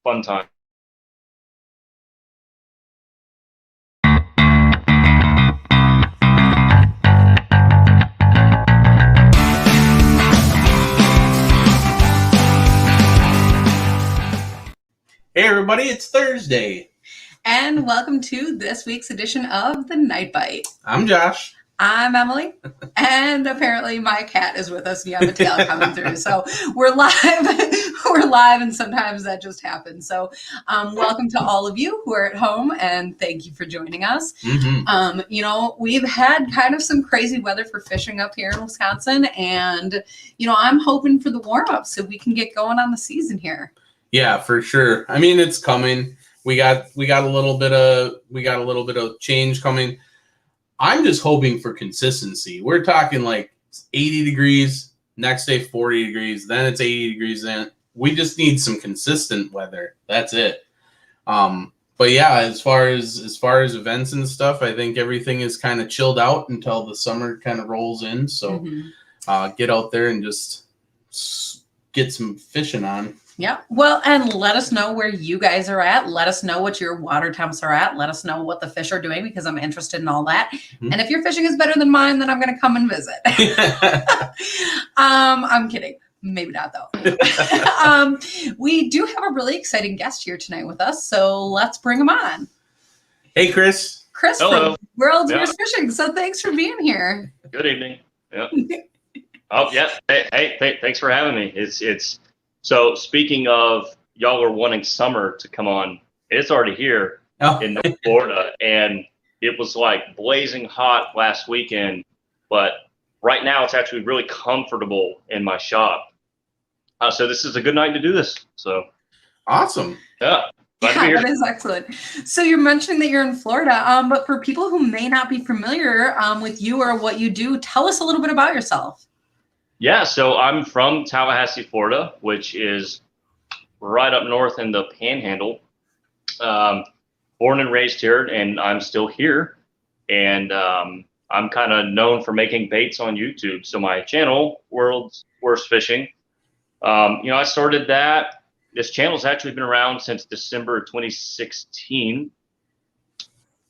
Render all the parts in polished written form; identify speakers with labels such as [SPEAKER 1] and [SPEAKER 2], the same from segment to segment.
[SPEAKER 1] fun time.
[SPEAKER 2] Hey everybody, it's Thursday.
[SPEAKER 3] And welcome to this week's edition of The Night Bite.
[SPEAKER 2] I'm Josh.
[SPEAKER 3] I'm Emily. And apparently my cat is with us and you have a tail coming through. So we're live. We're live and sometimes that just happens. So welcome to all of you who are at home and thank you for joining us.
[SPEAKER 2] Mm-hmm.
[SPEAKER 3] We've had kind of some crazy weather for fishing up here in Wisconsin. And, I'm hoping for the warm up so we can get going on the season here.
[SPEAKER 2] Yeah, for sure. I mean, it's coming. We got a little bit of change coming. I'm just hoping for consistency. We're talking like 80 degrees, next day 40 degrees, then it's 80 degrees. Then we just need some consistent weather. That's it. But yeah, as far as events and stuff, I think everything is kind of chilled out until the summer kind of rolls in. So get out there and just get some fishing on.
[SPEAKER 3] Yeah. Well, and let us know where you guys are at. Let us know what your water temps are at. Let us know what the fish are doing because I'm interested in all that. Mm-hmm. And if your fishing is better than mine, then I'm going to come and visit. I'm kidding. Maybe not though. We do have a really exciting guest here tonight with us. So let's bring him on.
[SPEAKER 2] Hey, Chris.
[SPEAKER 3] Chris
[SPEAKER 1] Hello.
[SPEAKER 3] from World's Worst Fishing. So thanks for being here.
[SPEAKER 1] Good evening. Yeah. Oh yeah. Hey, thanks for having me. It's So speaking of y'all are wanting summer to come on, it's already here in North Florida, and it was like blazing hot last weekend, but right now it's actually really comfortable in my shop. So this is a good night to do this. So
[SPEAKER 2] awesome.
[SPEAKER 1] Yeah.
[SPEAKER 3] Yeah, that is excellent. So you're mentioning that you're in Florida, but for people who may not be familiar with you or what you do, tell us a little bit about yourself.
[SPEAKER 1] Yeah, so I'm from Tallahassee, Florida, which is right up north in the Panhandle. Born and raised here, and I'm still here. And I'm kind of known for making baits on YouTube. So my channel, World's Worst Fishing, I started that. This channel's actually been around since December 2016.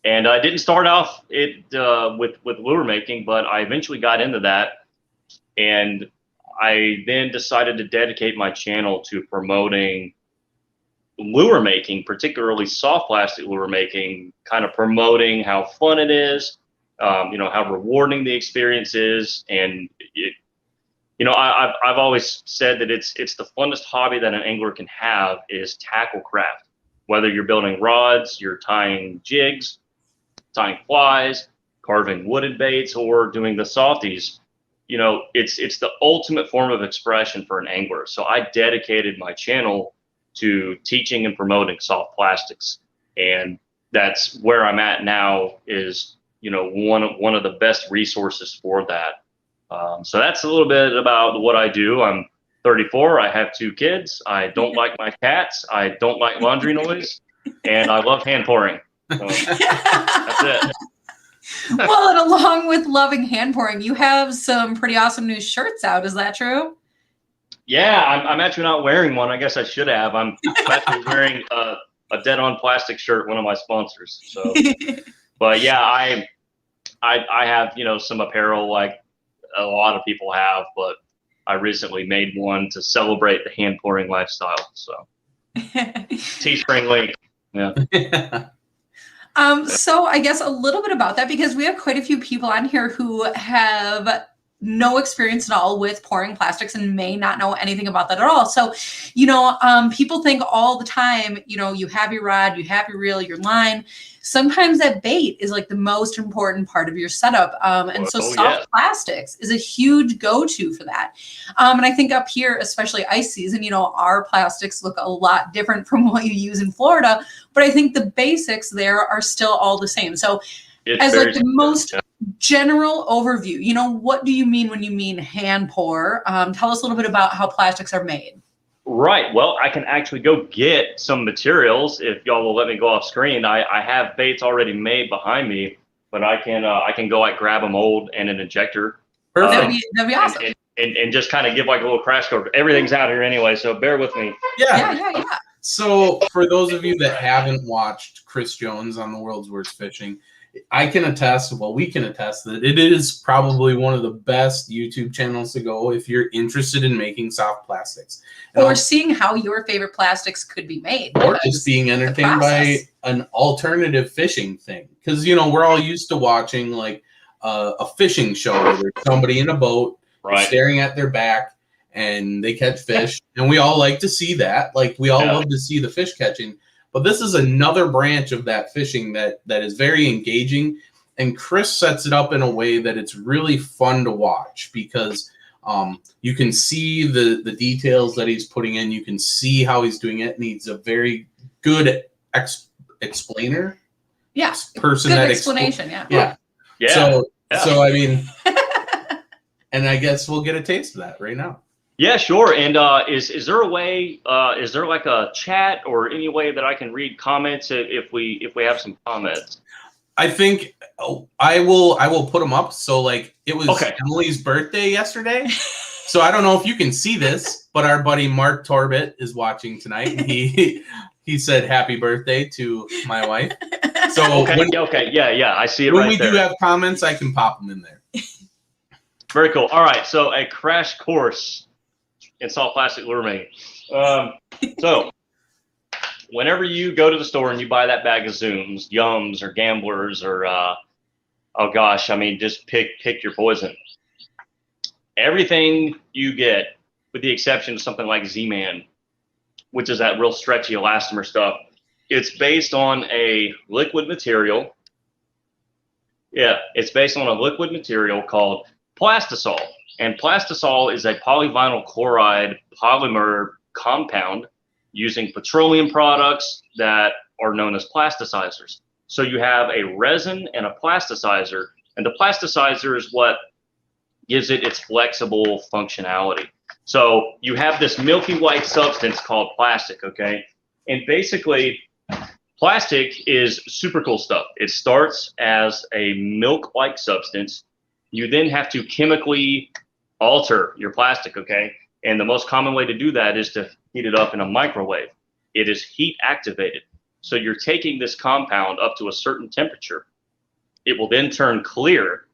[SPEAKER 1] And I didn't start off it with lure making, but I eventually got into that. And I then decided to dedicate my channel to promoting lure making, particularly soft plastic lure making, kind of promoting how fun it is, how rewarding the experience is. And, I've always said that it's the funnest hobby that an angler can have is tackle craft. Whether you're building rods, you're tying jigs, tying flies, carving wooded baits, or doing the softies. It's the ultimate form of expression for an angler. So I dedicated my channel to teaching and promoting soft plastics. And that's where I'm at now is, one of the best resources for that. So that's a little bit about what I do. I'm 34. I have 2 kids. I don't like my cats. I don't like laundry noise. And I love hand pouring. So that's it.
[SPEAKER 3] Well, and along with loving hand pouring, you have some pretty awesome new shirts out. Is that true?
[SPEAKER 1] Yeah, I'm actually not wearing one. I guess I should have. I'm actually wearing a Dead on Plastic shirt, one of my sponsors. So, but yeah, I have some apparel like a lot of people have, but I recently made one to celebrate the hand pouring lifestyle. So, Teespring link. Yeah.
[SPEAKER 3] So I guess a little bit about that because we have quite a few people on here who have no experience at all with pouring plastics and may not know anything about that at all. So, people think all the time, you have your rod, you have your reel, your line. Sometimes that bait is like the most important part of your setup. Soft plastics is a huge go-to for that. And I think up here, especially ice season, our plastics look a lot different from what you use in Florida, but I think the basics there are still all the same. So as like the most general overview, what do you mean when you mean hand pour? Tell us a little bit about how plastics are made.
[SPEAKER 1] Right. Well, I can actually go get some materials if y'all will let me go off screen. I have baits already made behind me, but I can go grab a mold and an injector.
[SPEAKER 3] That'd be awesome.
[SPEAKER 1] And just kind of give like a little crash course. Everything's out here anyway, so bear with me.
[SPEAKER 3] Yeah.
[SPEAKER 2] So for those of you that haven't watched Chris Jones on the World's Worst Fishing, I can attest, well, we can attest that it is probably one of the best YouTube channels to go if you're interested in making soft plastics.
[SPEAKER 3] Or seeing how your favorite plastics could be made.
[SPEAKER 2] Or just being entertained by an alternative fishing thing. Because, you know, we're all used to watching like a fishing show where there's somebody in a boat staring at their back and they catch fish. And we all like to see that. Like, we all love to see the fish catching. But this is another branch of that fishing that is very engaging. And Chris sets it up in a way that it's really fun to watch because you can see the details that he's putting in. You can see how he's doing it. And he's a very good explainer.
[SPEAKER 3] Yeah.
[SPEAKER 2] Person
[SPEAKER 3] good
[SPEAKER 2] that
[SPEAKER 3] explanation.
[SPEAKER 2] Yeah. So I mean, and I guess we'll get a taste of that right now.
[SPEAKER 1] Yeah, sure. And is there a way? Is there like a chat or any way that I can read comments if we have some comments?
[SPEAKER 2] I think I will put them up. So like it was Emily's birthday yesterday. So I don't know if you can see this, but our buddy Mark Torbett is watching tonight. He said happy birthday to my wife. So
[SPEAKER 1] yeah, I see it
[SPEAKER 2] when
[SPEAKER 1] right there.
[SPEAKER 2] When we do have comments, I can pop them in there.
[SPEAKER 1] Very cool. All right, so a crash course in soft plastic lure making. So whenever you go to the store and you buy that bag of Zooms, Yums, or Gamblers, or oh gosh, I mean, just pick your poison. Everything you get, with the exception of something like Z-Man, which is that real stretchy elastomer stuff, it's based on a liquid material. Yeah, it's based on a liquid material called plastisol. And plastisol is a polyvinyl chloride polymer compound using petroleum products that are known as plasticizers. So you have a resin and a plasticizer, and the plasticizer is what gives it its flexible functionality. So you have this milky white substance called plastic, okay? And basically, plastic is super cool stuff. It starts as a milk-like substance. You then have to chemically alter your plastic, okay? And the most common way to do that is to heat it up in a microwave. It is heat activated. So you're taking this compound up to a certain temperature. It will then turn clear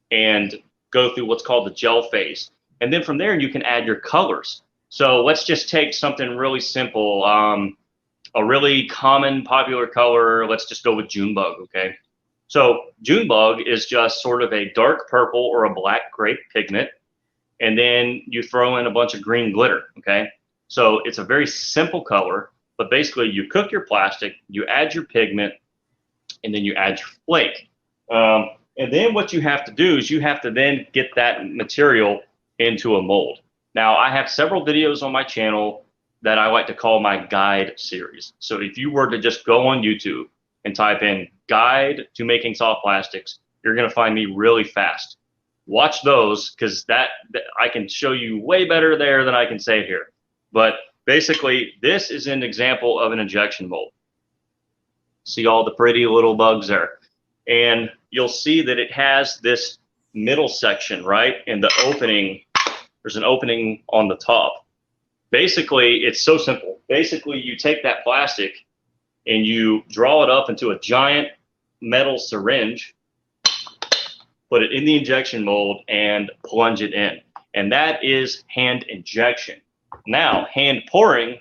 [SPEAKER 1] and go through what's called the gel phase. And then from there, you can add your colors. So let's just take something really simple, a really common popular color. Let's just go with Junebug, okay? So Junebug is just sort of a dark purple or a black grape pigment. And then you throw in a bunch of green glitter, okay? So it's a very simple color, but basically you cook your plastic, you add your pigment, and then you add your flake. And then what you have to do is you have to then get that material into a mold. Now, I have several videos on my channel that I like to call my guide series. So if you were to just go on YouTube and type in guide to making soft plastics, you're gonna find me really fast. Watch those, because that I can show you way better there than I can say here. But basically, this is an example of an injection mold. See all the pretty little bugs there. And you'll see that it has this middle section, right? And the opening, there's an opening on the top. Basically, it's so simple. Basically, you take that plastic and you draw it up into a giant metal syringe, put it in the injection mold, and plunge it in. And that is hand injection. Now, hand pouring,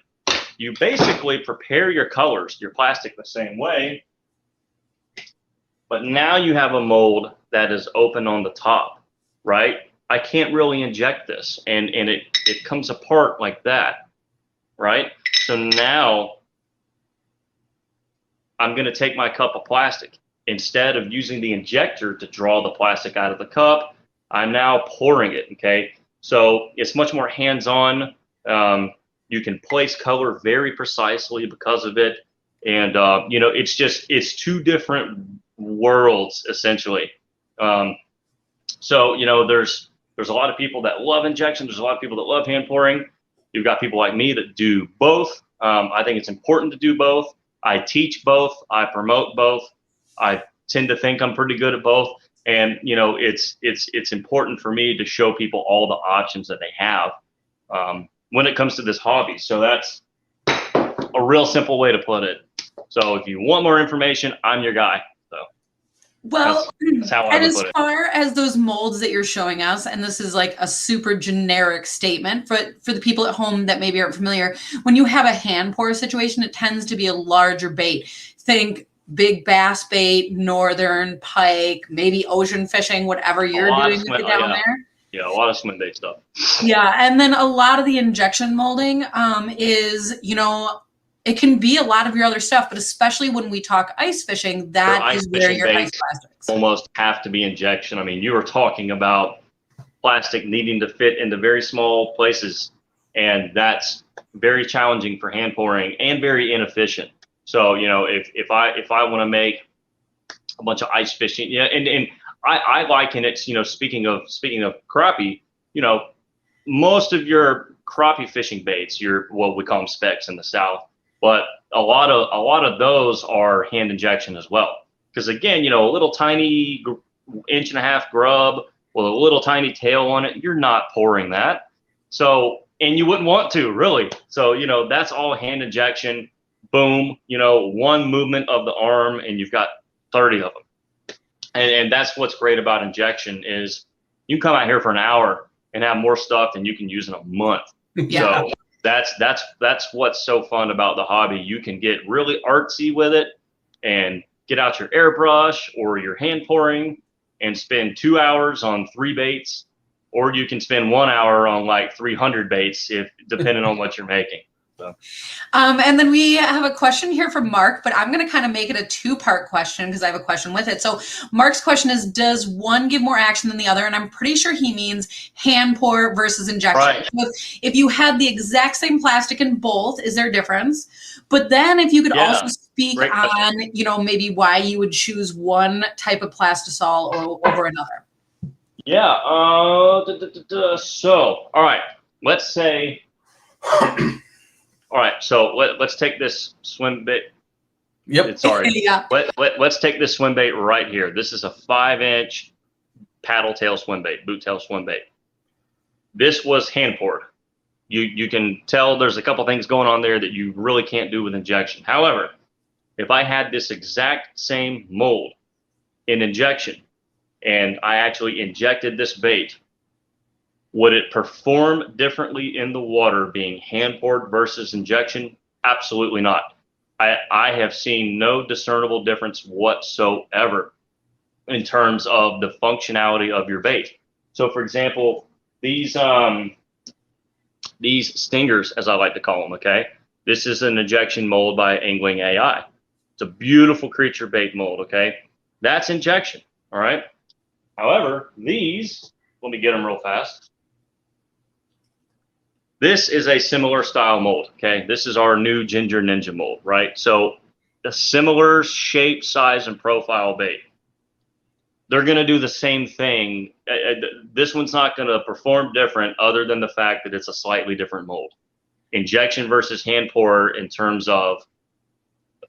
[SPEAKER 1] you basically prepare your colors, your plastic the same way, but now you have a mold that is open on the top, right? I can't really inject this, and it comes apart like that, right? So now I'm gonna take my cup of plastic. Instead of using the injector to draw the plastic out of the cup, I'm now pouring it, okay? So it's much more hands-on. You can place color very precisely because of it. And, you know, it's two different worlds, essentially. So, you know, there's a lot of people that love injection. There's a lot of people that love hand pouring. You've got people like me that do both. I think it's important to do both. I teach both. I promote both. I tend to think I'm pretty good at both. And, you know, it's important for me to show people all the options that they have when it comes to this hobby. So that's a real simple way to put it. So if you want more information, I'm your guy. So
[SPEAKER 3] well,
[SPEAKER 1] that's how I
[SPEAKER 3] and
[SPEAKER 1] would
[SPEAKER 3] as
[SPEAKER 1] put it.
[SPEAKER 3] far as those molds that you're showing us, and this is like a super generic statement for the people at home that maybe aren't familiar, when you have a hand pour situation, it tends to be a larger bait. Think big bass bait, northern pike, maybe ocean fishing, whatever you're doing down there.
[SPEAKER 1] Yeah, a lot of swim bait stuff.
[SPEAKER 3] Yeah, and then a lot of the injection molding is, it can be a lot of your other stuff, but especially when we talk ice fishing, that is where your ice plastics
[SPEAKER 1] almost have to be injection. I mean, you were talking about plastic needing to fit into very small places, and that's very challenging for hand pouring and very inefficient. So, if I want to make a bunch of ice fishing, and I liken it, speaking of crappie, most of your crappie fishing baits, what we call them specks in the South, but a lot of those are hand injection as well. Because again, a little tiny 1.5-inch grub with a little tiny tail on it, you're not pouring that. So, and you wouldn't want to really. So, that's all hand injection. Boom, one movement of the arm and you've got 30 of them. And that's what's great about injection is you can come out here for an hour and have more stuff than you can use in a month.
[SPEAKER 3] Yeah.
[SPEAKER 1] So that's what's so fun about the hobby. You can get really artsy with it and get out your airbrush or your hand pouring and spend 2 hours on 3 baits, or you can spend 1 hour on like 300 baits depending on what you're making. So.
[SPEAKER 3] And then we have a question here from Mark, but I'm going to kind of make it a 2-part question because I have a question with it. So Mark's question is, does one give more action than the other? And I'm pretty sure he means hand pour versus injection.
[SPEAKER 1] Right.
[SPEAKER 3] So if you had the exact same plastic in both, is there a difference? But then if you could also speak on, maybe why you would choose one type of plastisol over another.
[SPEAKER 1] Yeah. So, all right, let's say... All right, so let's take this swim bait.
[SPEAKER 2] Yep.
[SPEAKER 1] Sorry.
[SPEAKER 3] Yeah.
[SPEAKER 1] Let's take this swim bait right here. This is a 5-inch paddle tail swim bait, boot tail swim bait. This was hand poured. You can tell there's a couple things going on there that you really can't do with injection. However, if I had this exact same mold in injection and I actually injected this bait, would it perform differently in the water being hand poured versus injection? Absolutely not. I have seen no discernible difference whatsoever in terms of the functionality of your bait. So for example, these stingers, as I like to call them, okay? This is an injection mold by Angling AI. It's a beautiful creature bait mold, okay? That's injection, all right? However, these, let me get them real fast. This is a similar style mold, okay? This is our new Ginger Ninja mold, right? So a similar shape, size, and profile bait. They're going to do the same thing. This one's not going to perform different other than the fact that it's a slightly different mold. Injection versus hand pour in terms of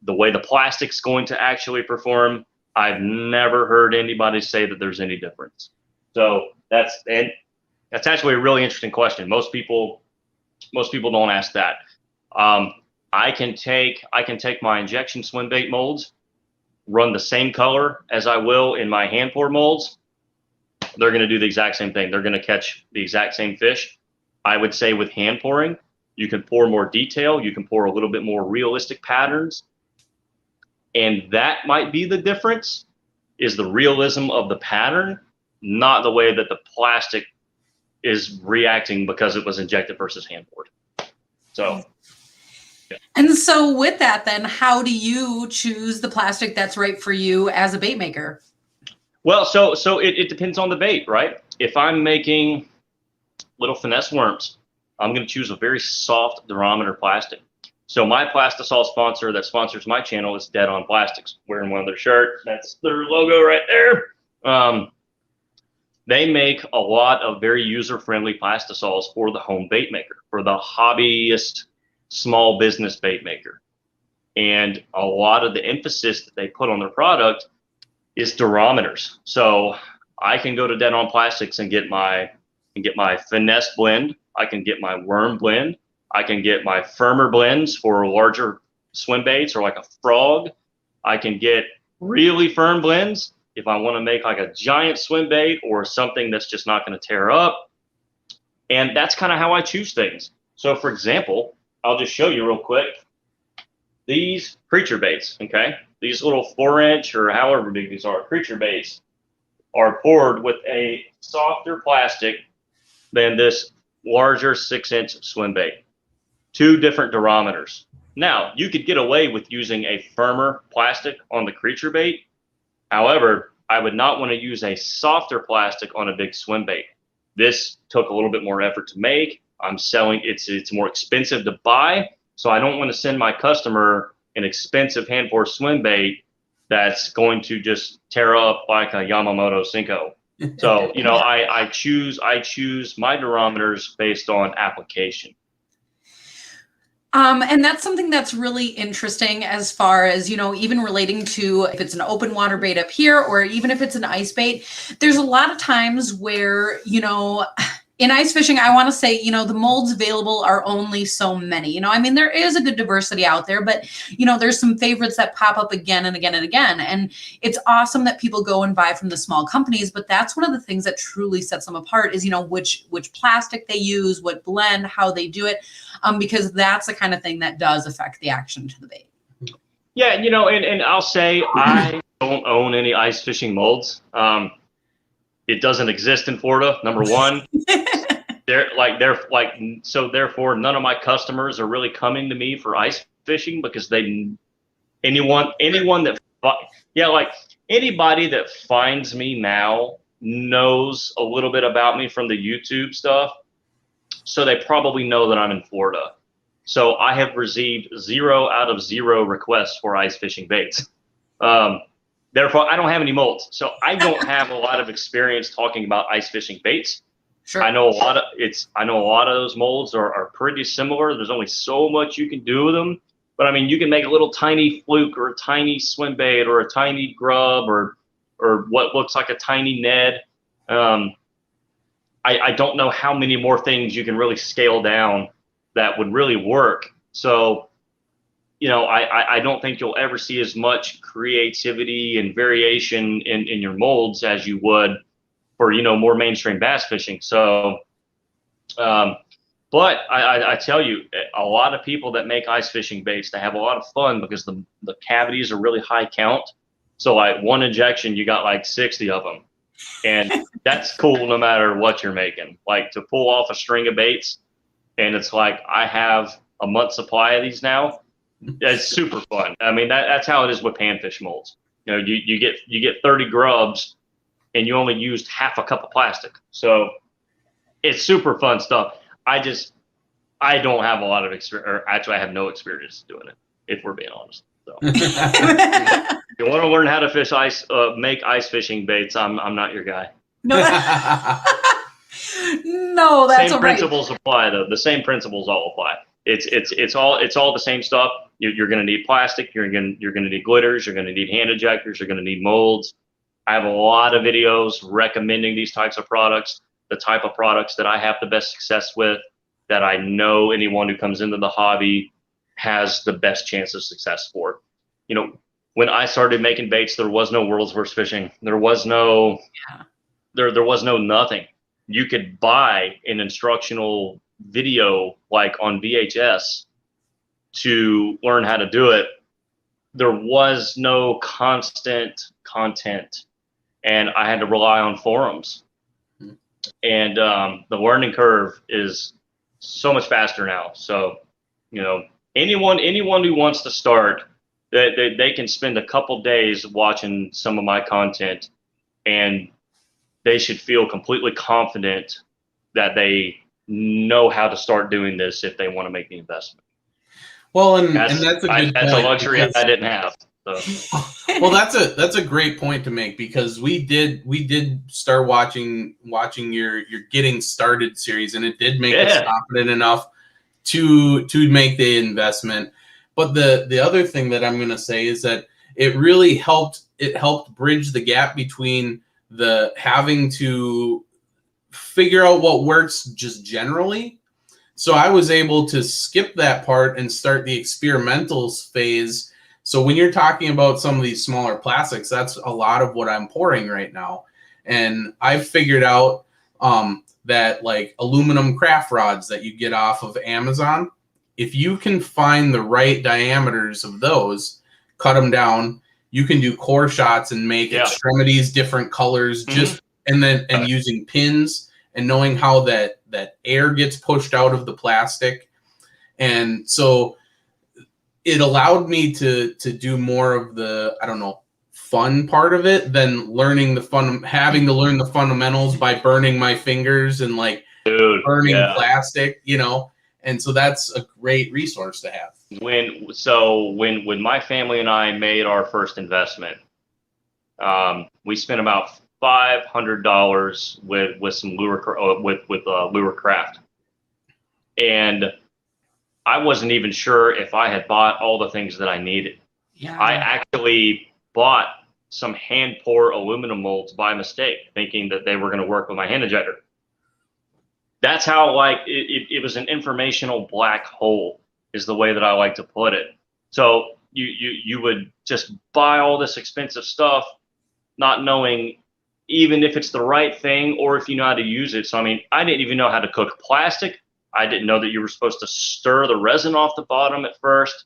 [SPEAKER 1] the way the plastic's going to actually perform, I've never heard anybody say that there's any difference. So that's actually a really interesting question. Most people don't ask that. I can take my injection swim bait molds, run the same color as I will in my hand pour molds. They're going to do the exact same thing. They're going to catch the exact same fish. I would say with hand pouring, you can pour more detail. You can pour a little bit more realistic patterns. And that might be the difference, is the realism of the pattern, not the way that the plastic is reacting because it was injected versus hand poured. So, yeah.
[SPEAKER 3] And so with that, then how do you choose the plastic that's right for you as a bait maker?
[SPEAKER 1] Well, so it depends on the bait, right? If I'm making little finesse worms, I'm going to choose a very soft durometer plastic. So my Plastisol sponsor that sponsors my channel is Dead On Plastics. Wearing one of their shirts. That's their logo right there. They make a lot of very user-friendly Plastisols for the home bait maker, for the hobbyist small business bait maker. And a lot of the emphasis that they put on their product is durometers. So I can go to Dead On Plastics and get my finesse blend. I can get my worm blend. I can get my firmer blends for larger swim baits or like a frog. I can get really firm blends if I want to make like a giant swim bait or something that's just not going to tear up. And that's kind of how I choose things. So for example, I'll just show you real quick. These creature baits, okay? These little 4-inch or however big these are, creature baits are poured with a softer plastic than this larger 6-inch swim bait. 2 different durometers. Now, you could get away with using a firmer plastic on the creature bait. However, I would not want to use a softer plastic on a big swim bait. This took a little bit more effort to make. I'm selling, it's more expensive to buy. So I don't want to send my customer an expensive hand pour swim bait that's going to just tear up like a Yamamoto Cinco. So, you know, I choose my durometers based on application.
[SPEAKER 3] And that's something that's really interesting as far as, you know, even relating to if it's an open water bait up here or even if it's an ice bait. There's a lot of times where, you know, in ice fishing, I want to say, you know, the molds available are only so many. You know, I mean, there is a good diversity out there, but, you know, there's some favorites that pop up again and again and again. And it's awesome that people go and buy from the small companies, but that's one of the things that truly sets them apart is, you know, which plastic they use, what blend, how they do it, because that's the kind of thing that does affect the action to the bait.
[SPEAKER 1] Yeah, you know, and I'll say I don't own any ice fishing molds. It doesn't exist in Florida, number one. So therefore none of my customers are really coming to me for ice fishing because anyone that anybody that finds me now knows a little bit about me from the YouTube stuff. So they probably know that I'm in Florida. So I have received 0 out of 0 requests for ice fishing baits. Therefore, I don't have any molds. So I don't have a lot of experience talking about ice fishing baits.
[SPEAKER 3] Sure.
[SPEAKER 1] I know a lot of those molds are pretty similar. There's only so much you can do with them. But I mean, you can make a little tiny fluke or a tiny swim bait or a tiny grub or what looks like a tiny Ned. I don't know how many more things you can really scale down that would really work. So, you know, I don't think you'll ever see as much creativity and variation in your molds as you would for, you know, more mainstream bass fishing. So, but I tell you, a lot of people that make ice fishing baits, they have a lot of fun because the cavities are really high count. So like one injection, you got like 60 of them. And that's cool no matter what you're making. Like to pull off a string of baits, and it's like I have a month's supply of these now. It's super fun. I mean, that's how it is with panfish molds. You know, you get 30 grubs, and you only used half a cup of plastic. So it's super fun stuff. I don't have a lot of experience, or actually I have no experience doing it, if we're being honest. So if you want to learn how to make ice fishing baits, I'm not your guy.
[SPEAKER 3] No, no, that's
[SPEAKER 1] same
[SPEAKER 3] all right.
[SPEAKER 1] Principles apply though. The same principles all apply. It's all the same stuff. You're going to need plastic. You're going to need glitters. You're going to need hand ejectors. You're going to need molds. I have a lot of videos recommending these types of products, the type of products that I have the best success with, that I know anyone who comes into the hobby has the best chance of success for. You know, when I started making baits, there was no World's Worst Fishing. There was no, there was no nothing. You could buy an instructional video like on VHS to learn how to do it. There was no constant content, and I had to rely on forums. And the learning curve is so much faster now. So, you know, anyone who wants to start, they can spend a couple days watching some of my content, and they should feel completely confident that they know how to start doing this if they want to make the investment.
[SPEAKER 2] Well, and that's a good
[SPEAKER 1] that's
[SPEAKER 2] point,
[SPEAKER 1] a luxury
[SPEAKER 2] because,
[SPEAKER 1] I didn't have. So.
[SPEAKER 2] Well, that's a great point to make, because we did start watching your Getting Started series, and it did make us confident enough to make the investment. But the other thing that I'm going to say is that it really helped bridge the gap between the having to figure out what works just generally So I was able to skip that part and start the experimentals phase. So when you're talking about some of these smaller plastics, that's a lot of what I'm pouring right now. And I've figured out that like aluminum craft rods that you get off of Amazon, if you can find the right diameters of those, cut them down, you can do core shots and make extremities different colors, just and using pins and knowing how that air gets pushed out of the plastic. And so it allowed me to do more of the, I don't know, fun part of it than learning having to learn the fundamentals by burning my fingers and like burning plastic, you know. And so that's a great resource to have.
[SPEAKER 1] When my family and I made our first investment, we spent about $500 with some lure craft, and I wasn't even sure if I had bought all the things that I needed.
[SPEAKER 3] Yeah.
[SPEAKER 1] I actually bought some hand pour aluminum molds by mistake, thinking that they were going to work with my hand injector. That's how like it was an informational black hole, is the way that I like to put it. So you would just buy all this expensive stuff, not knowing even if it's the right thing or if you know how to use it. So I mean, I didn't even know how to cook plastic. I didn't know that you were supposed to stir the resin off the bottom at first.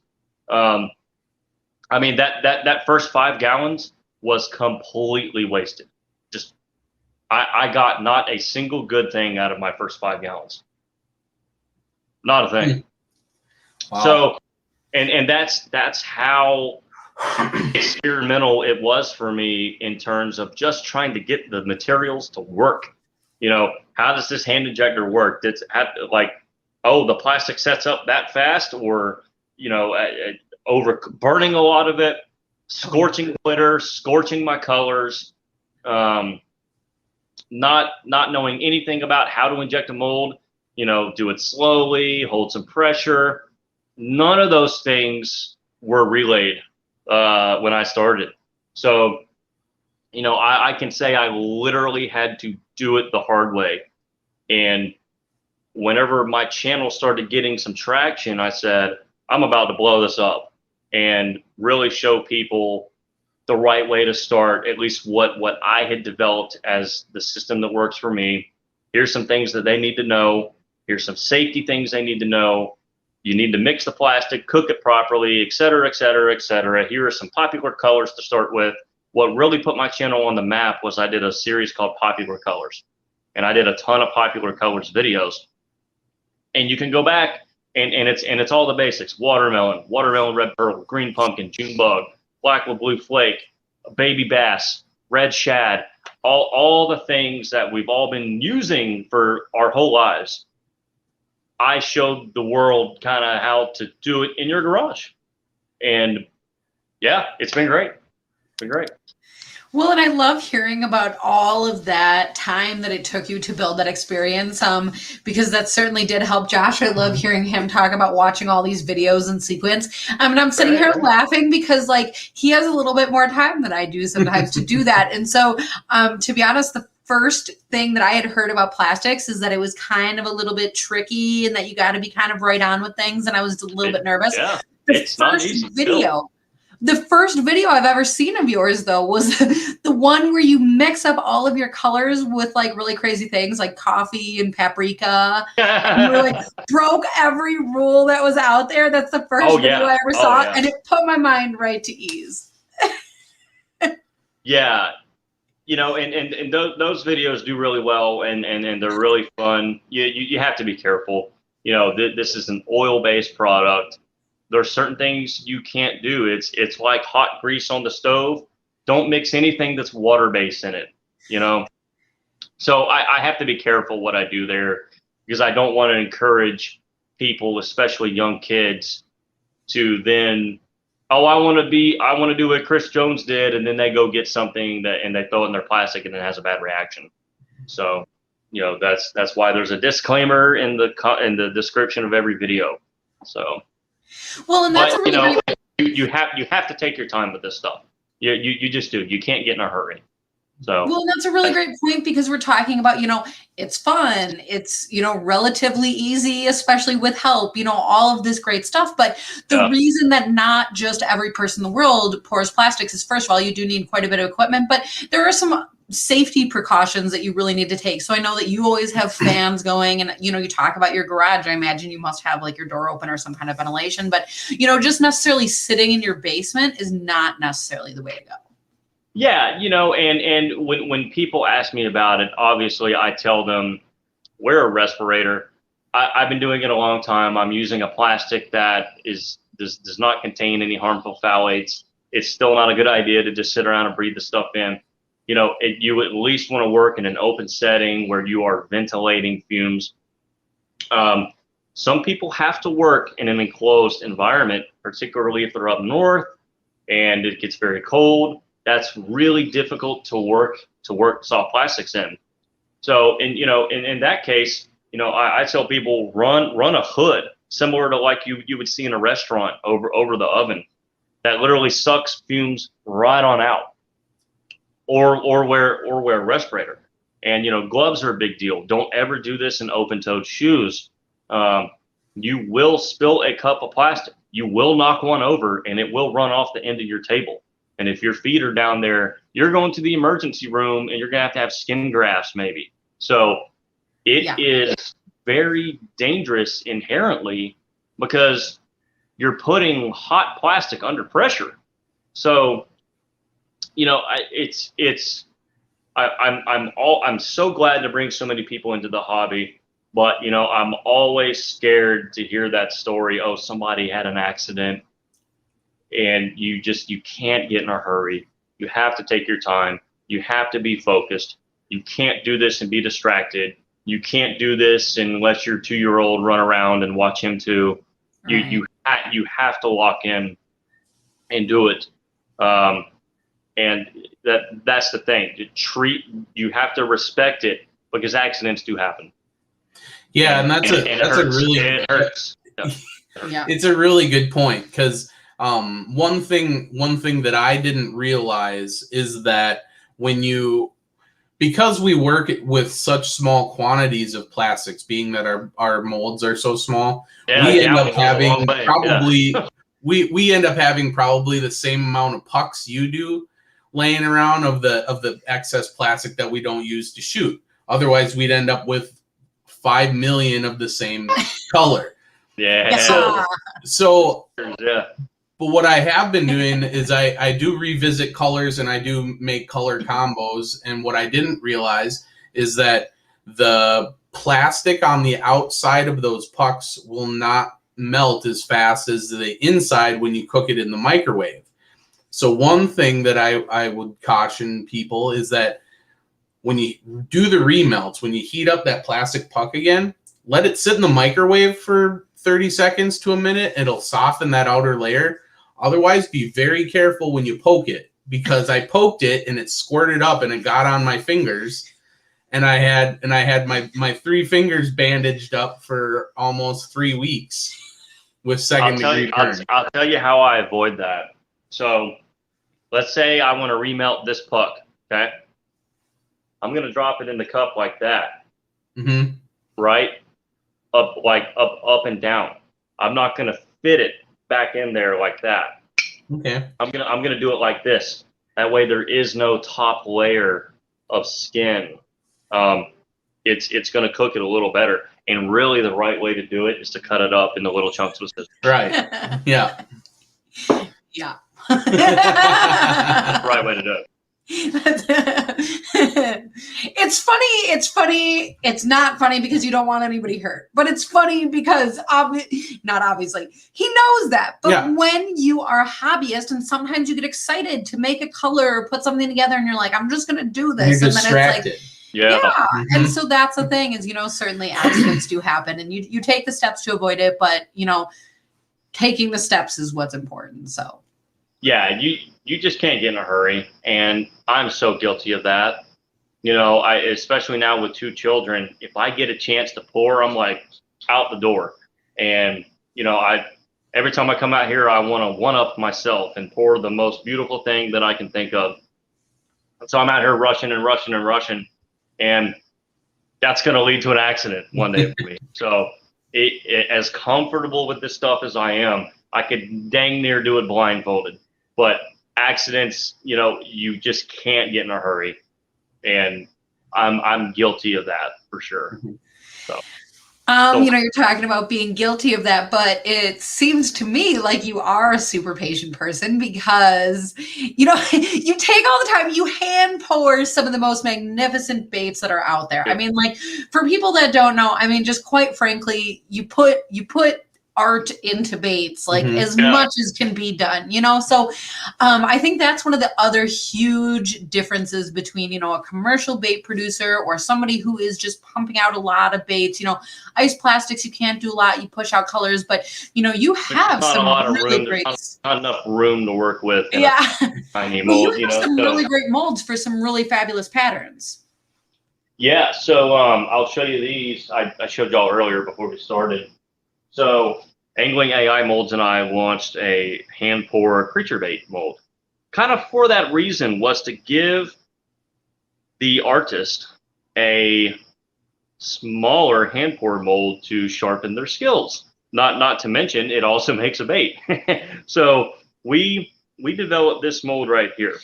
[SPEAKER 1] I mean, that first 5 gallons was completely wasted. Just I got not a single good thing out of my first 5 gallons. Not a thing. Wow. So, and that's how experimental it was for me in terms of just trying to get the materials to work. You know, how does this hand injector work? It's like, oh, the plastic sets up that fast, or, you know, over burning a lot of it, scorching glitter, scorching my colors, not knowing anything about how to inject a mold, you know, do it slowly, hold some pressure. None of those things were relayed when I started. So, you know, I can say I literally had to do it the hard way. And whenever my channel started getting some traction, I said, I'm about to blow this up and really show people the right way to start, at least what I had developed as the system that works for me. Here's some things that they need to know. Here's some safety things they need to know. You need to mix the plastic, cook it properly, et cetera, et cetera, et cetera. Here are some popular colors to start with. What really put my channel on the map was I did a series called Popular Colors, and I did a ton of Popular Colors videos. And you can go back and it's all the basics: watermelon, red pearl, green pumpkin, June bug, black with blue flake, baby bass, red shad, all the things that we've all been using for our whole lives. I showed the world kind of how to do it in your garage. And yeah, it's been great. It's been great.
[SPEAKER 3] Well, and I love hearing about all of that time that it took you to build that experience, because that certainly did help Josh. I love hearing him talk about watching all these videos in sequence. And I'm sitting here laughing because, like, he has a little bit more time than I do sometimes to do that. And so, to be honest, the first thing that I had heard about plastics is that it was kind of a little bit tricky and that you got to be kind of right on with things. And I was a little bit nervous.
[SPEAKER 1] Yeah,
[SPEAKER 3] it's not easy. The first video I've ever seen of yours, though, was the one where you mix up all of your colors with like really crazy things like coffee and paprika. And you like broke every rule that was out there. That's the first video I ever saw, and it put my mind right to ease.
[SPEAKER 1] Yeah. You know, and those videos do really well, and they're really fun. You have to be careful. You know, this is an oil-based product. There's certain things you can't do. It's like hot grease on the stove. Don't mix anything that's water-based in it, you know? So I have to be careful what I do there, because I don't want to encourage people, especially young kids, to then, oh, I want to do what Chris Jones did, and then they go get something and they throw it in their plastic and it has a bad reaction. So, you know, that's why there's a disclaimer in the description of every video. So,
[SPEAKER 3] well, and that's
[SPEAKER 1] you know, you have to take your time with this stuff. You just do. You can't get in a hurry. So,
[SPEAKER 3] well, that's a really great point because we're talking about, it's fun. It's, relatively easy, especially with help, all of this great stuff. But the reason that not just every person in the world pours plastics is, first of all, you do need quite a bit of equipment, but there are some safety precautions that you really need to take. So I know that you always have fans going and, you talk about your garage. I imagine you must have like your door open or some kind of ventilation, but, just necessarily sitting in your basement is not necessarily the way to go.
[SPEAKER 1] Yeah, and when people ask me about it, obviously I tell them wear a respirator. I've been doing it a long time. I'm using a plastic that does not contain any harmful phthalates. It's still not a good idea to just sit around and breathe the stuff in. You at least want to work in an open setting where you are ventilating fumes. Some people have to work in an enclosed environment, particularly if they're up north and it gets very cold. That's really difficult to work soft plastics in. So, in that case, I tell people run a hood similar to like you would see in a restaurant over the oven that literally sucks fumes right on out, or wear a respirator. And gloves are a big deal. Don't ever do this in open-toed shoes. You will spill a cup of plastic. You will knock one over, and it will run off the end of your table. And if your feet are down there, you're going to the emergency room and you're going to have skin grafts maybe. So it is very dangerous inherently because you're putting hot plastic under pressure. So, I'm so glad to bring so many people into the hobby, but I'm always scared to hear that story. Oh, somebody had an accident. And you can't get in a hurry. You have to take your time. You have to be focused. You can't do this and be distracted. You can't do this and let your 2-year-old run around and watch him too. Right. You have to lock in and do it. And that's the thing. You have to respect it because accidents do happen.
[SPEAKER 2] Yeah, and it hurts. Yeah. It's a really good point because one thing that I didn't realize is that because we work with such small quantities of plastics, being that our molds are so small, we end up having probably we end up having probably the same amount of pucks you do laying around of the excess plastic that we don't use to shoot. Otherwise, we'd end up with 5 million of the same color.
[SPEAKER 1] Yeah.
[SPEAKER 2] So yeah. But what I have been doing is I do revisit colors and I do make color combos. And what I didn't realize is that the plastic on the outside of those pucks will not melt as fast as the inside when you cook it in the microwave. So one thing that I would caution people is that when you do the remelts, when you heat up that plastic puck again, let it sit in the microwave for 30 seconds to a minute. It'll soften that outer layer. Otherwise, be very careful when you poke it, because I poked it and it squirted up and it got on my fingers, and I had my 3 fingers bandaged up for almost 3 weeks with second-degree burn.
[SPEAKER 1] I'll tell you how I avoid that. So let's say I want to remelt this puck. Okay, I'm gonna drop it in the cup like that.
[SPEAKER 2] Mm-hmm.
[SPEAKER 1] Right, up and down. I'm not gonna fit it back in there like that.
[SPEAKER 2] Okay.
[SPEAKER 1] I'm gonna do it like this. That way there is no top layer of skin. It's gonna cook it a little better. And really the right way to do it is to cut it up into little chunks with scissors.
[SPEAKER 2] Right. Yeah.
[SPEAKER 3] Yeah.
[SPEAKER 1] Right way to do it.
[SPEAKER 3] It's funny. It's not funny because you don't want anybody hurt, but it's funny because not obviously he knows that. But when you are a hobbyist and sometimes you get excited to make a color or put something together and you're like, I'm just going to do this.
[SPEAKER 2] You're
[SPEAKER 3] and
[SPEAKER 2] distracted.
[SPEAKER 3] then it's like,
[SPEAKER 1] yeah.
[SPEAKER 2] Mm-hmm.
[SPEAKER 3] And so that's the thing is, certainly accidents do happen and you take the steps to avoid it, but taking the steps is what's important. So.
[SPEAKER 1] Yeah, you just can't get in a hurry, and I'm so guilty of that. I especially now with 2 children, if I get a chance to pour, I'm like out the door. And every time I come out here, I want to one-up myself and pour the most beautiful thing that I can think of. So I'm out here rushing and rushing and rushing, and that's going to lead to an accident one day for me. So as comfortable with this stuff as I am, I could dang near do it blindfolded. But accidents, you just can't get in a hurry, and I'm guilty of that for sure. So.
[SPEAKER 3] You're talking about being guilty of that, but it seems to me like you are a super patient person because, you take all the time, you hand pour some of the most magnificent baits that are out there. I mean, like, for people that don't know, I mean, just quite frankly, you put art into baits, like as much as can be done, so I think that's one of the other huge differences between a commercial bait producer or somebody who is just pumping out a lot of baits. Ice plastics, you can't do a lot, you push out colors, but you have some really great,
[SPEAKER 1] not enough room to work with in tiny
[SPEAKER 3] mold.
[SPEAKER 1] You
[SPEAKER 3] have some really great molds for some really fabulous patterns.
[SPEAKER 1] Yeah, so I'll show you these. I showed y'all earlier before we started. So Angling AI Molds and I launched a hand pour creature bait mold. Kind of for that reason, was to give the artist a smaller hand pour mold to sharpen their skills. Not to mention, it also makes a bait. So we developed this mold right here.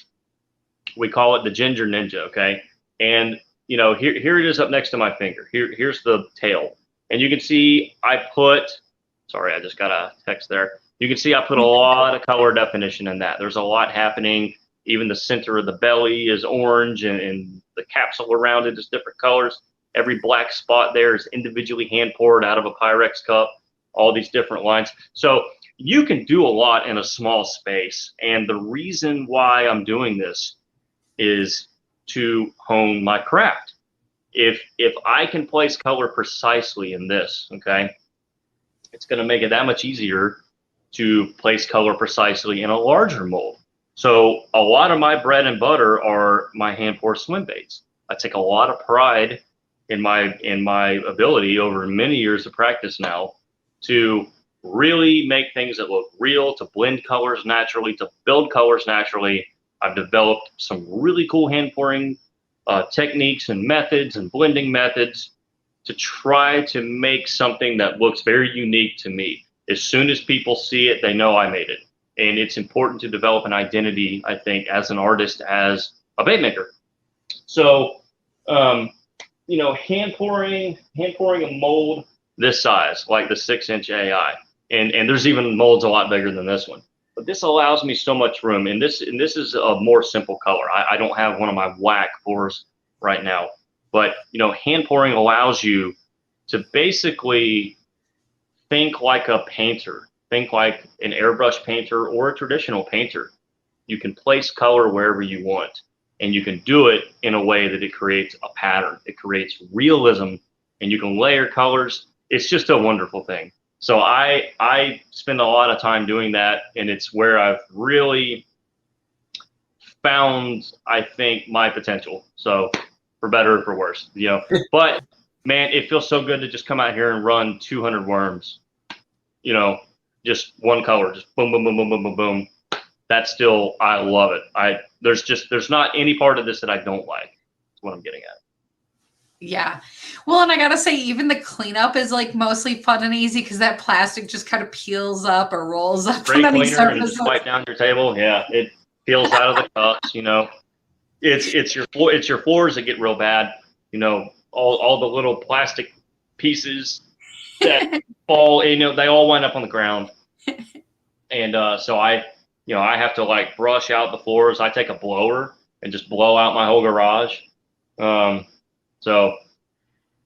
[SPEAKER 1] We call it the Ginger Ninja, okay? And here it is up next to my finger. Here's the tail. And you can see sorry, I just got a text there. You can see I put a lot of color definition in that. There's a lot happening. Even the center of the belly is orange, and the capsule around it is different colors. Every black spot there is individually hand poured out of a Pyrex cup, all these different lines. So you can do a lot in a small space. And the reason why I'm doing this is to hone my craft. If I can place color precisely in this, okay, it's going to make it that much easier to place color precisely in a larger mold. So a lot of my bread and butter are my hand pour swim baits. I take a lot of pride in my ability over many years of practice now to really make things that look real, to blend colors naturally, to build colors naturally. I've developed some really cool hand pouring techniques and methods and blending methods to try to make something that looks very unique to me. As soon as people see it, they know I made it. And it's important to develop an identity, I think, as an artist, as a bait maker. So, hand pouring a mold this size, like the 6-inch AI, and there's even molds a lot bigger than this one. But this allows me so much room, and this is a more simple color. I don't have one of my whack pours right now. But, hand pouring allows you to basically think like a painter, think like an airbrush painter or a traditional painter. You can place color wherever you want, and you can do it in a way that it creates a pattern. It creates realism, and you can layer colors. It's just a wonderful thing. So I spend a lot of time doing that, and it's where I've really found, I think, my potential. So, for better or for worse, but man, it feels so good to just come out here and run 200 worms, just one color, just boom, boom, boom, boom, boom, boom, boom. That's still, I love it. There's not any part of this that I don't like. That's what I'm getting at.
[SPEAKER 3] Yeah. Well, and I gotta say, even the cleanup is like mostly fun and easy because that plastic just kind of peels up or rolls up
[SPEAKER 1] from
[SPEAKER 3] any
[SPEAKER 1] surface. And just wipe down your table. Yeah, it peels out of the cups, It's your floors that get real bad, all the little plastic pieces that fall, they all wind up on the ground. And so I have to like brush out the floors. I take a blower and just blow out my whole garage. So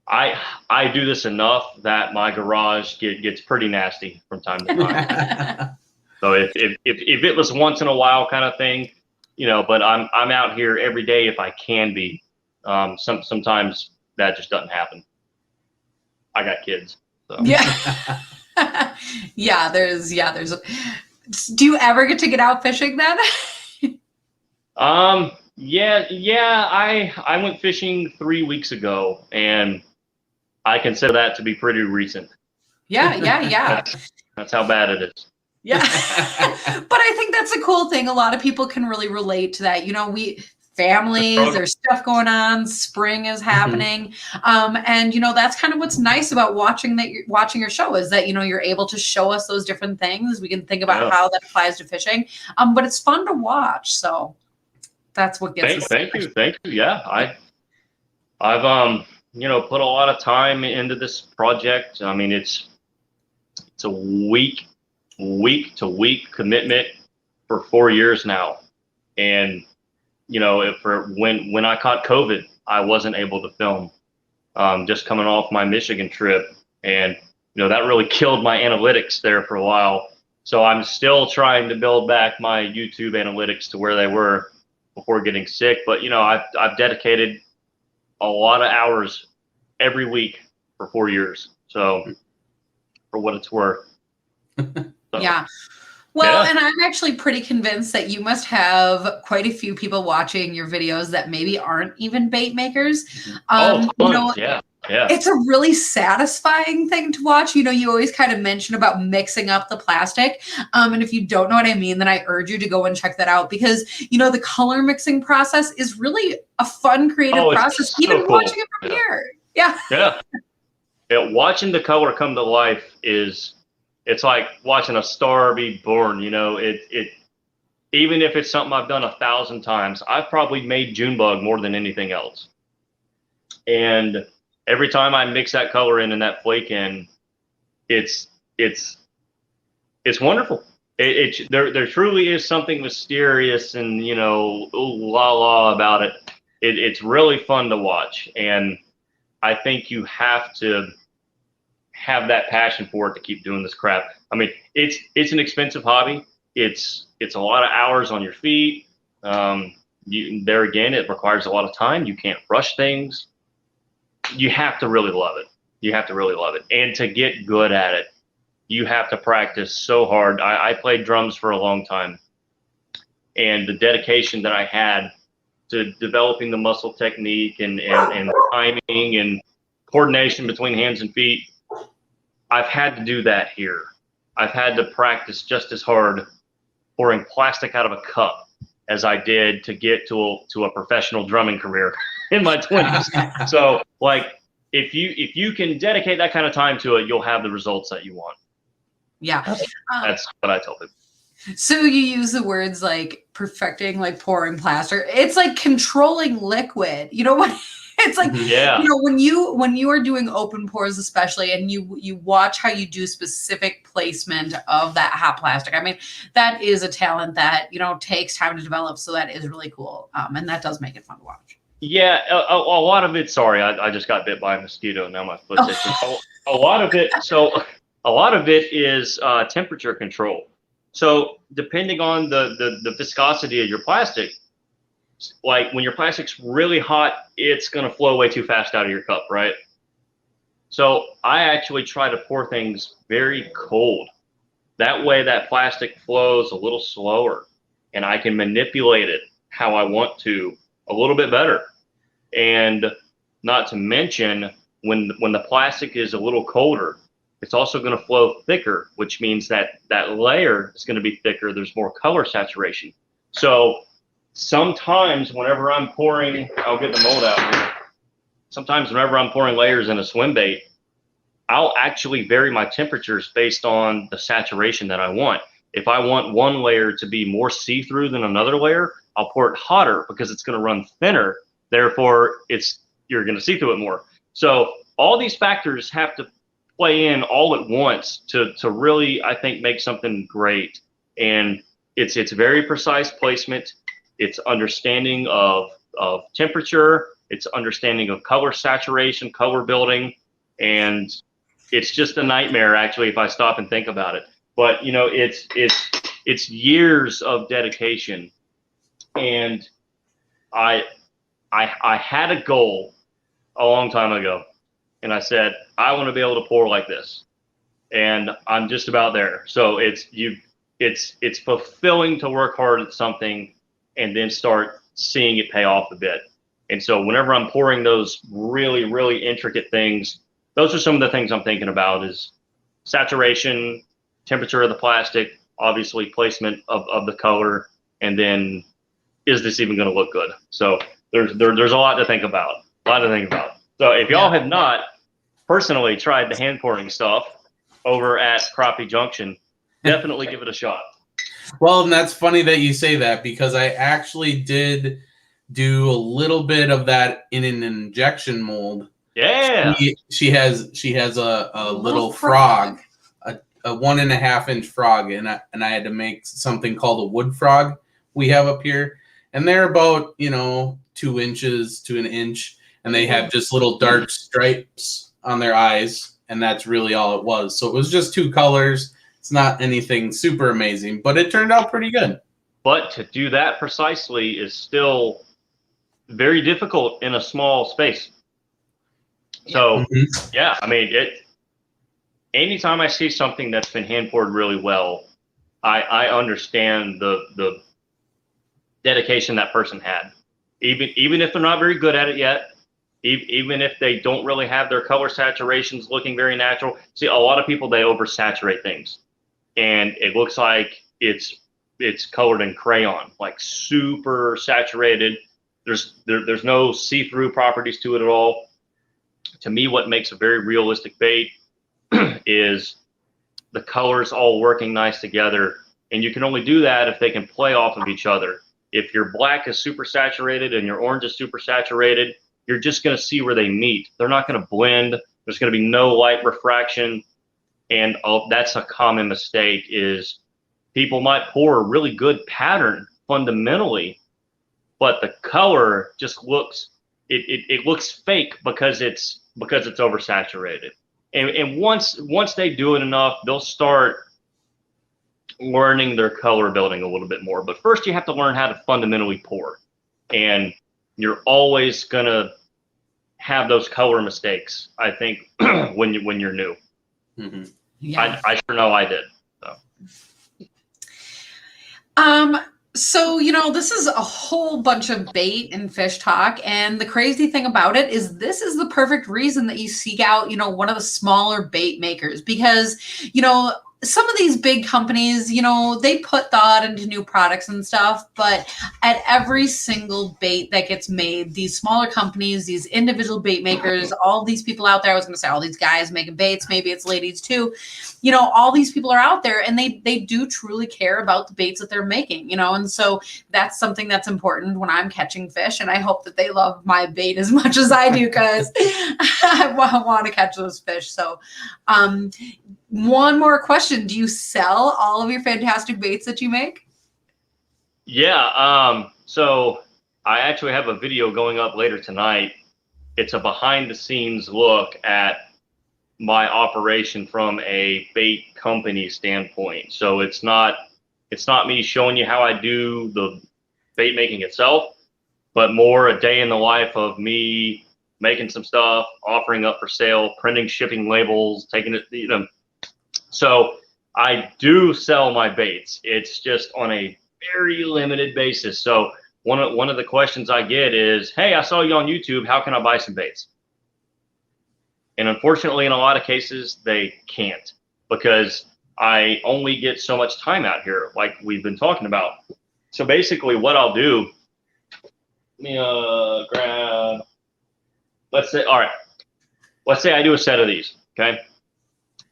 [SPEAKER 1] I do this enough that my garage gets pretty nasty from time to time. So if it was once in a while kind of thing, but I'm out here every day if I can be. Sometimes that just doesn't happen. I got kids. So.
[SPEAKER 3] Yeah. There's do you ever get to get out fishing then?
[SPEAKER 1] Yeah, I went fishing 3 weeks ago, and I consider that to be pretty recent.
[SPEAKER 3] Yeah.
[SPEAKER 1] That's how bad it is.
[SPEAKER 3] Yeah. But I think that's a cool thing. A lot of people can really relate to that. families, there's stuff going on, spring is happening. And that's kind of what's nice about watching your show, is that you're able to show us those different things. We can think about how that applies to fishing. But it's fun to watch. So that's what gets us.
[SPEAKER 1] Thank you. Yeah, I've put a lot of time into this project. I mean, it's a week to week commitment for 4 years now. And when I caught COVID, I wasn't able to film, just coming off my Michigan trip. And, that really killed my analytics there for a while. So I'm still trying to build back my YouTube analytics to where they were before getting sick. But, I've dedicated a lot of hours every week for 4 years. So for what it's worth. So.
[SPEAKER 3] Yeah. Well, and I'm actually pretty convinced that you must have quite a few people watching your videos that maybe aren't even bait makers.
[SPEAKER 1] Yeah.
[SPEAKER 3] It's a really satisfying thing to watch. You always kind of mention about mixing up the plastic. And if you don't know what I mean, then I urge you to go and check that out, because, the color mixing process is really a fun, creative process, even cool. Watching it from here. Yeah.
[SPEAKER 1] Watching the color come to life it's like watching a star be born. It even if it's something I've done 1,000 times, I've probably made Junebug more than anything else. And every time I mix that color in and that flake in, it's wonderful. There truly is something mysterious and ooh la la about it. It's really fun to watch, and I think you have to have that passion for it to keep doing this crap. I mean, it's an expensive hobby. It's a lot of hours on your feet. There again, it requires a lot of time. You can't rush things. You have to really love it. And to get good at it, you have to practice so hard. I played drums for a long time, and the dedication that I had to developing the muscle technique and timing and coordination between hands and feet, I've had to do that here. I've had to practice just as hard pouring plastic out of a cup as I did to get to a professional drumming career in my 20s. So, if you can dedicate that kind of time to it, you'll have the results that you want.
[SPEAKER 3] Yeah.
[SPEAKER 1] That's what I tell people.
[SPEAKER 3] So you use the words like perfecting, like pouring plaster. It's like controlling liquid. You know what? It's like, when you are doing open pours, especially, and you watch how you do specific placement of that hot plastic. I mean, that is a talent that, takes time to develop. So that is really cool. And that does make it fun to watch.
[SPEAKER 1] Yeah. A lot of it, sorry, I just got bit by a mosquito. Now my foot's itching. A lot of it is temperature control. So depending on the viscosity of your plastic, like when your plastic's really hot, it's going to flow way too fast out of your cup, right? So I actually try to pour things very cold. That way that plastic flows a little slower and I can manipulate it how I want to a little bit better. And not to mention, when the plastic is a little colder, it's also going to flow thicker, which means that layer is going to be thicker. There's more color saturation. So sometimes whenever I'm pouring, I'll get the mold out here. Sometimes whenever I'm pouring layers in a swim bait, I'll actually vary my temperatures based on the saturation that I want. If I want one layer to be more see-through than another layer, I'll pour it hotter because it's going to run thinner. Therefore, you're going to see through it more. So all these factors have to play in all at once to really, I think, make something great. And it's very precise placement. It's understanding of temperature. It's understanding of color saturation, color building, and it's just a nightmare actually if I stop and think about it. But it's years of dedication, and I had a goal a long time ago, and I said I want to be able to pour like this, and I'm just about there. So it's fulfilling to work hard at something and then start seeing it pay off a bit. And so whenever I'm pouring those really, really intricate things, those are some of the things I'm thinking about: is saturation, temperature of the plastic, obviously placement of the color, and then is this even going to look good? So there's a lot to think about. So if y'all have not personally tried the hand pouring stuff over at Crappie Junction, definitely give it a shot.
[SPEAKER 2] Well, and that's funny that you say that, because I actually did do a little bit of that in an injection mold.
[SPEAKER 1] Yeah.
[SPEAKER 2] She has a little frog, a 1.5 inch frog, and I had to make something called a wood frog we have up here, and they're about 2 inches to an inch, and they have just little dark stripes on their eyes, and that's really all it was. So it was just 2 colors. It's not anything super amazing, but it turned out pretty good.
[SPEAKER 1] But to do that precisely is still very difficult in a small space. So yeah, I mean, anytime I see something that's been hand poured really well, I understand the dedication that person had. Even if they're not very good at it yet, even if they don't really have their color saturations looking very natural. See, a lot of people, they oversaturate things, and it looks like it's colored in crayon, like super saturated. There's no see-through properties to it at all. To me, what makes a very realistic bait is the colors all working nice together, and you can only do that if they can play off of each other. If your black is super saturated and your orange is super saturated, you're just going to see where they meet. They're not going to blend. There's going to be no light refraction, and that's a common mistake. Is people might pour a really good pattern fundamentally, but the color just looks it looks fake because it's oversaturated. And once they do it enough, they'll start learning their color building a little bit more. But first, you have to learn how to fundamentally pour, and you're always gonna have those color mistakes, I think, when you're new.
[SPEAKER 2] Mm-hmm.
[SPEAKER 3] Yeah.
[SPEAKER 1] I sure know I did.
[SPEAKER 3] So, this is a whole bunch of bait and fish talk. And the crazy thing about it is this is the perfect reason that you seek out, one of the smaller bait makers, because, some of these big companies, they put thought into new products and stuff, but at every single bait that gets made, these smaller companies, these individual bait makers, all these people out there, I was going to say all these guys making baits, maybe it's ladies too, all these people are out there, and they do truly care about the baits that they're making, and so that's something that's important when I'm catching fish, and I hope that they love my bait as much as I do, because I want to catch those fish. So, one more question. Do you sell all of your fantastic baits that you make?
[SPEAKER 1] Yeah. So I actually have a video going up later tonight. It's a behind the scenes look at my operation from a bait company standpoint. So it's not me showing you how I do the bait making itself, but more a day in the life of me making some stuff, offering up for sale, printing shipping labels, taking it, So I do sell my baits. It's just on a very limited basis. So one of the questions I get is, hey, I saw you on YouTube. How can I buy some baits? And unfortunately, in a lot of cases, they can't, because I only get so much time out here, like we've been talking about. So basically what I'll do, let me grab, let's say I do a set of these, okay?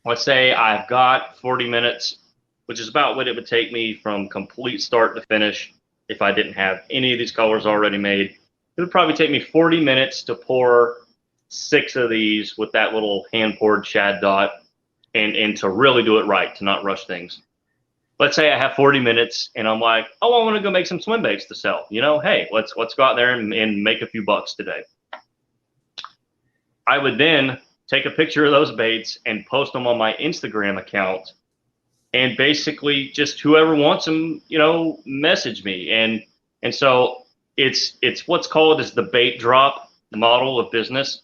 [SPEAKER 1] Let's say I've got 40 minutes, which is about what it would take me from complete start to finish if I didn't have any of these colors already made. It would probably take me 40 minutes to pour 6 of these with that little hand-poured shad dot, and to really do it right, to not rush things. Let's say I have 40 minutes and I'm like, oh, I want to go make some swim baits to sell. Hey, let's go out there and make a few bucks today. I would then take a picture of those baits and post them on my Instagram account, and basically just whoever wants them, message me. And so it's what's called as the bait drop model of business.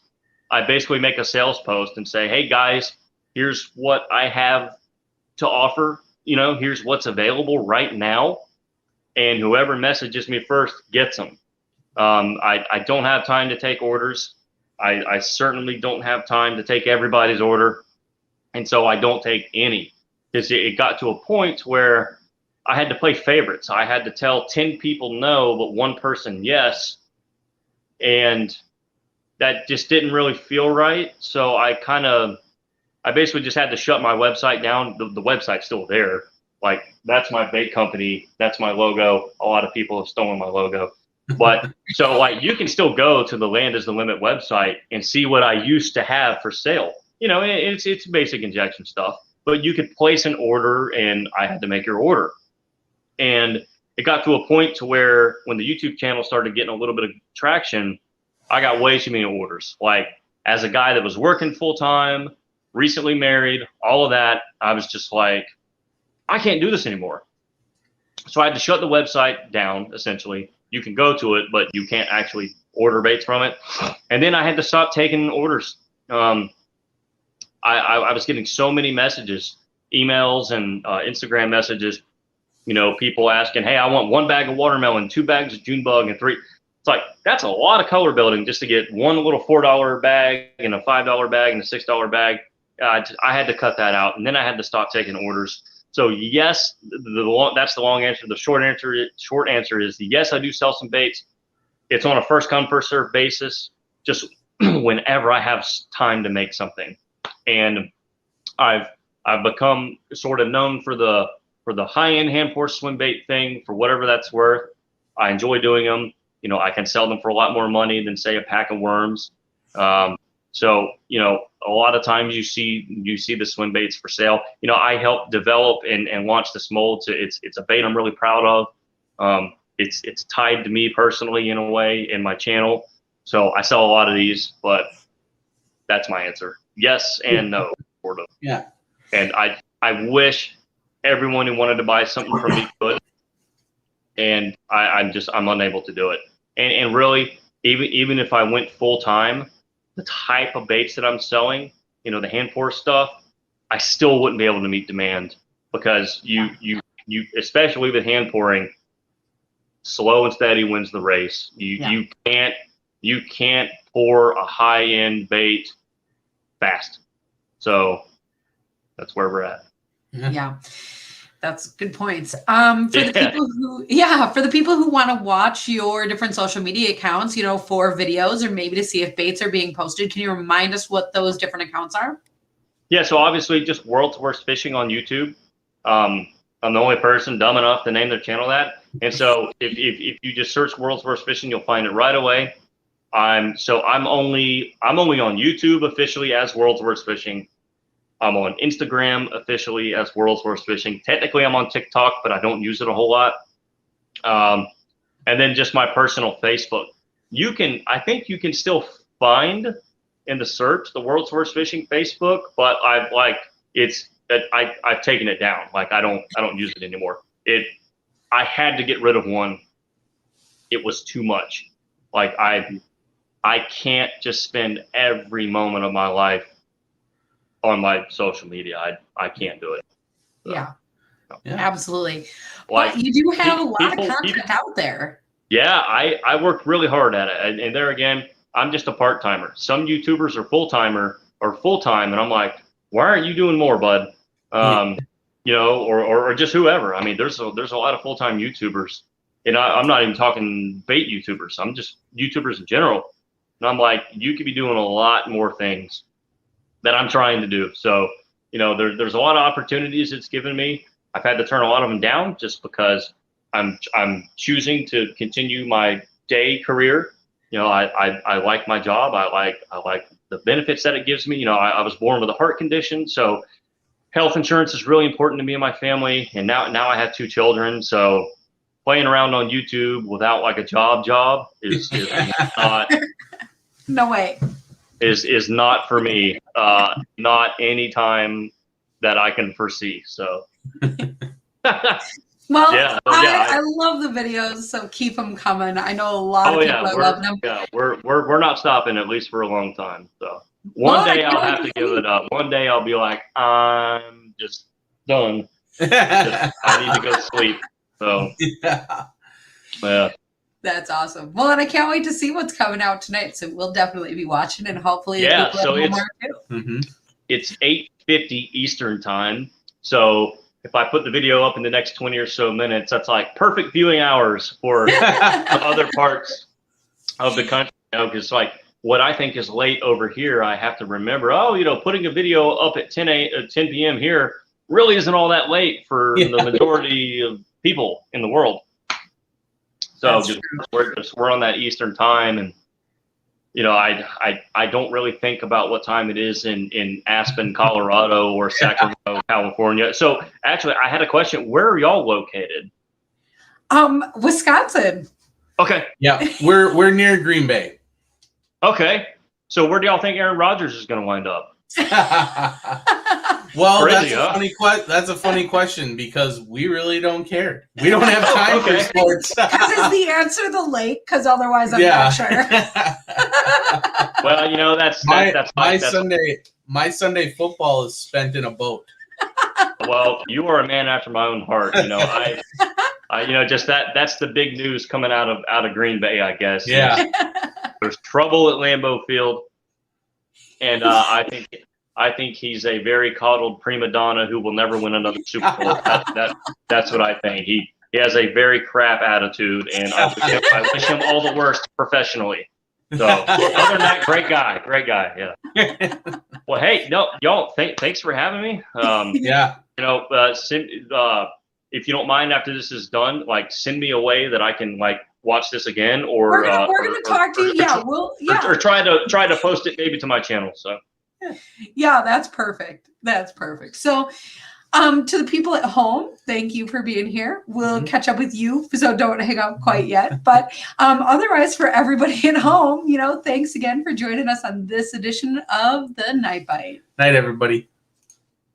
[SPEAKER 1] I basically make a sales post and say, hey guys, here's what I have to offer. Here's what's available right now. And whoever messages me first gets them. I don't have time to take orders. I certainly don't have time to take everybody's order. And so I don't take any, because it got to a point where I had to play favorites. I had to tell 10 people no, but one person yes. And that just didn't really feel right. So I basically just had to shut my website down. The website's still there. Like, that's my bait company. That's my logo. A lot of people have stolen my logo. But so like, you can still go to the Land is the Limit website and see what I used to have for sale. You know, it's basic injection stuff, but you could place an order and I had to make your order. And it got to a point to where when the YouTube channel started getting a little bit of traction, I got way too many orders. Like, as a guy that was working full time, recently married, all of that, I was just like, I can't do this anymore. So I had to shut the website down, essentially. You can go to it, but you can't actually order baits from it. And then I had to stop taking orders. I was getting so many messages, emails and Instagram messages, you know, people asking, hey, I want 1 bag of watermelon, 2 bags of June bug, and 3. It's like, that's a lot of color building just to get one little $4 bag and a $5 bag and a $6 bag. I had to cut that out, and then I had to stop taking orders. So yes, that's the long answer. The short answer is yes, I do sell some baits. It's on a first come first serve basis, just whenever I have time to make something. And I've become sort of known for the high end hand pour swim bait thing, for whatever that's worth. I enjoy doing them. You know, I can sell them for a lot more money than, say, a pack of worms. So, you know, a lot of times you see the swim baits for sale. You know, I helped develop and launch this mold. It's a bait I'm really proud of. It's tied to me personally in a way in my channel. So I sell a lot of these, but that's my answer. Yes and no, sort of.
[SPEAKER 2] Yeah.
[SPEAKER 1] And I wish everyone who wanted to buy something from me could. And I'm unable to do it. And really, even if I went full time, the type of baits that I'm selling, you know, the hand pour stuff, I still wouldn't be able to meet demand, because you especially with hand pouring, slow and steady wins the race. You can't pour a high end bait fast. So that's where we're at.
[SPEAKER 3] Yeah. That's good points. For the people who want to watch your different social media accounts, you know, for videos or maybe to see if baits are being posted, can you remind us what those different accounts are?
[SPEAKER 1] Yeah, so obviously just World's Worst Fishing on YouTube. I'm the only person dumb enough to name their channel that. And so if you just search World's Worst Fishing, you'll find it right away. I'm only on YouTube officially as World's Worst Fishing. I'm on Instagram officially as World's Worst Fishing. Technically, I'm on TikTok, but I don't use it a whole lot. And then just my personal Facebook. I think you can still find in the search the World's Worst Fishing Facebook, but I've taken it down. Like, I don't use it anymore. I had to get rid of one. It was too much. Like, I can't just spend every moment of my life on my social media. I can't do it. So,
[SPEAKER 3] yeah,
[SPEAKER 1] no.
[SPEAKER 3] Absolutely.
[SPEAKER 1] Like,
[SPEAKER 3] but you do have a lot of content out there.
[SPEAKER 1] Yeah, I worked really hard at it. And there again, I'm just a part-timer. Some YouTubers are full-time, and I'm like, why aren't you doing more, bud? You know, or just whoever. I mean, there's a lot of full-time YouTubers, and I'm not even talking bait YouTubers. I'm just YouTubers in general. And I'm like, you could be doing a lot more things that I'm trying to do. So, you know, there's a lot of opportunities it's given me. I've had to turn a lot of them down just because I'm choosing to continue my day career. You know, I like my job. I like the benefits that it gives me. You know, I was born with a heart condition, so health insurance is really important to me and my family. And now I have 2 children, so playing around on YouTube without like a job is not.
[SPEAKER 3] No way.
[SPEAKER 1] Is not for me. Not any time that I can foresee. So.
[SPEAKER 3] Well, I love the videos, so keep them coming. I know a lot of people are loving them.
[SPEAKER 1] Yeah, we're not stopping, at least for a long time. So one day I'll have to give it up. One day I'll be like, I'm just done. I need to go sleep. So yeah.
[SPEAKER 3] That's awesome. Well, and I can't wait to see what's coming out tonight. So we'll definitely be watching, and hopefully,
[SPEAKER 1] so it's 8:50 Eastern time. So if I put the video up in the next 20 or so minutes, that's like perfect viewing hours for other parts of the country. Because like what I think is late over here, I have to remember, putting a video up at 10 p.m. here really isn't all that late for the majority of people in the world. So we're on that Eastern time, and I don't really think about what time it is in Aspen, Colorado, or Sacramento, California. So actually, I had a question. Where are y'all located?
[SPEAKER 3] Wisconsin.
[SPEAKER 1] Okay.
[SPEAKER 2] Yeah, we're near Green Bay.
[SPEAKER 1] Okay. So where do y'all think Aaron Rodgers is going to wind up?
[SPEAKER 2] Well,
[SPEAKER 1] Crazy,
[SPEAKER 2] that's a funny question because we really don't care. We don't have time for sports.
[SPEAKER 3] Because is the answer the lake? Because otherwise, I'm not sure.
[SPEAKER 1] Well, that's
[SPEAKER 2] my Sunday football is spent in a boat.
[SPEAKER 1] Well, you are a man after my own heart. Just that's the big news coming out of Green Bay, I guess.
[SPEAKER 2] Yeah.
[SPEAKER 1] There's trouble at Lambeau Field, and I think he's a very coddled prima donna who will never win another Super Bowl. That's what I think. He has a very crap attitude, and I wish him all the worst professionally. So other than that, great guy. Yeah. Well, hey, y'all, thanks for having me.
[SPEAKER 2] Yeah.
[SPEAKER 1] If you don't mind, after this is done, like send me a way that I can like watch this again, or
[SPEAKER 3] we're gonna talk to you.
[SPEAKER 1] Or try to post it maybe to my channel. So.
[SPEAKER 3] Yeah, that's perfect. So, to the people at home, thank you for being here. We'll catch up with you, so don't hang up quite yet. But otherwise, for everybody at home, thanks again for joining us on this edition of the Night Bite.
[SPEAKER 2] Night, everybody.